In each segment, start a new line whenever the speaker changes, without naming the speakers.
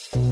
Assalamualaikum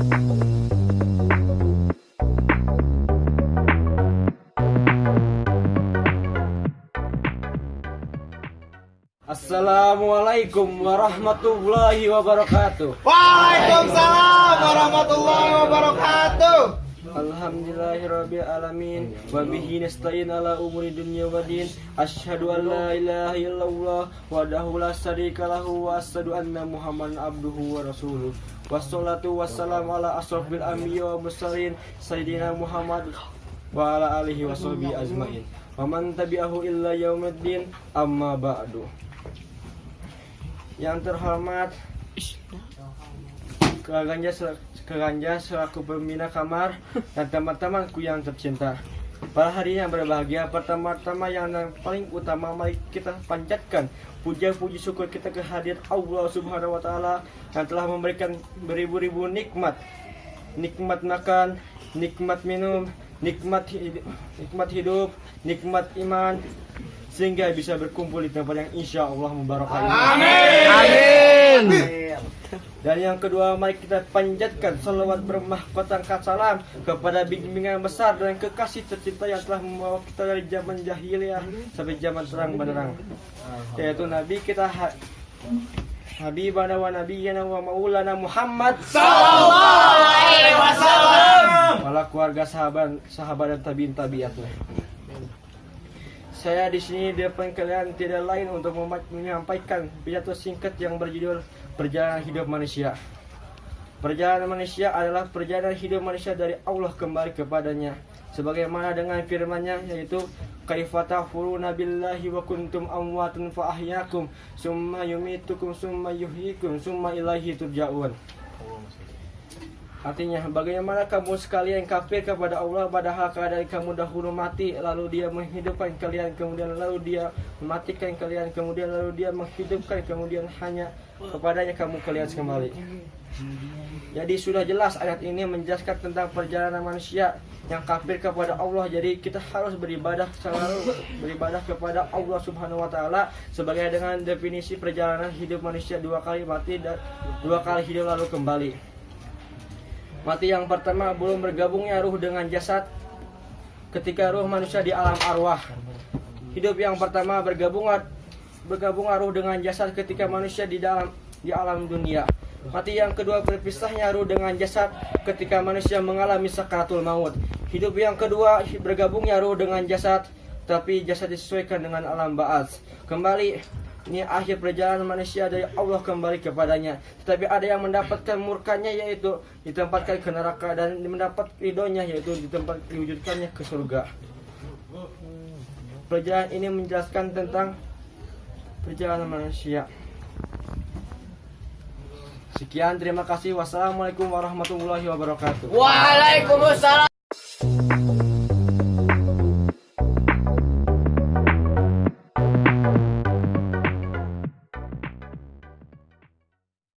warahmatullahi wabarakatuh.
Waalaikumsalam warahmatullahi wabarakatuh.
Alhamdulillahirabbil alamin wa bihi nasta'in ala umuri dunya waddin. Asyhadu an la ilaha illallah wahdahu la syarika lahu wa asyhadu anna Muhammadan abduhu wa rasuluh. Wassalatu wassalamu ala asrofil anbiya wa mursalin sayyidina Muhammad wa ala alihi washabihi ajmain. Wa man tabi'ahu illa yaumiddin. Amma ba'du. Yang terhormat Keganja selaku pembina kamar dan teman-temanku yang tercinta. Pada hari yang berbahagia, pertama-tama yang paling utama mari kita panjatkan puja-puji syukur kita kehadirat Allah Subhanahu wa taala yang telah memberikan beribu-ribu nikmat. Nikmat makan, nikmat minum, nikmat hidup, nikmat iman, sehingga bisa berkumpul di tempat yang insya Allah mubarakah.
Amin.
Dan yang kedua, mari kita panjatkan salawat bermahkotang salam kepada bimbingan besar dan kekasih tercinta yang telah membawa kita dari zaman jahiliyah sampai zaman terang benderang, yaitu Nabi kita Habibana wa Nabiyana wa Maulana Muhammad
Sallallahu alaihi wasallam.
Wala keluarga sahabat dan tabiin tabiatnya. Saya di sini di depan kalian tidak lain untuk menyampaikan pidato singkat yang berjudul Perjalanan Hidup Manusia. Perjalanan manusia adalah perjalanan hidup manusia dari Allah kembali kepadanya, sebagaimana dengan firman-Nya, yaitu kaifa takfuruna billahi wa kuntum amwatan fa ahyakum summa yumitukum summa yuhyikum summa ilaihi turja'un. Artinya, bagaimana kamu sekalian kafir kepada Allah padahal keadaan kamu dahulu mati, lalu Dia menghidupkan kalian, kemudian lalu Dia mematikan kalian, kemudian lalu Dia menghidupkan, kemudian hanya kepadanya kamu kalian kembali. Jadi sudah jelas ayat ini menjelaskan tentang perjalanan manusia yang kafir kepada Allah. Jadi kita harus beribadah, selalu beribadah kepada Allah Subhanahu wa taala sebagai dengan definisi perjalanan hidup manusia, 2 kali mati dan 2 kali hidup lalu kembali. Mati yang pertama belum bergabungnya ruh dengan jasad ketika ruh manusia di alam arwah. Hidup yang pertama bergabung ruh dengan jasad ketika manusia di alam dunia. Mati yang kedua berpisahnya ruh dengan jasad ketika manusia mengalami sakaratul maut. Hidup yang kedua bergabungnya ruh dengan jasad, tapi jasad disesuaikan dengan alam ba'ats. Kembali, ini akhir perjalanan manusia dari Allah kembali kepadanya. Tetapi ada yang mendapatkan murkanya, yaitu ditempatkan ke neraka, dan mendapat ridhonya, yaitu diwujudkannya ke surga. Perjalanan ini menjelaskan tentang perjalanan manusia. Sekian, terima kasih. Wassalamualaikum warahmatullahi wabarakatuh.
Waalaikumsalam.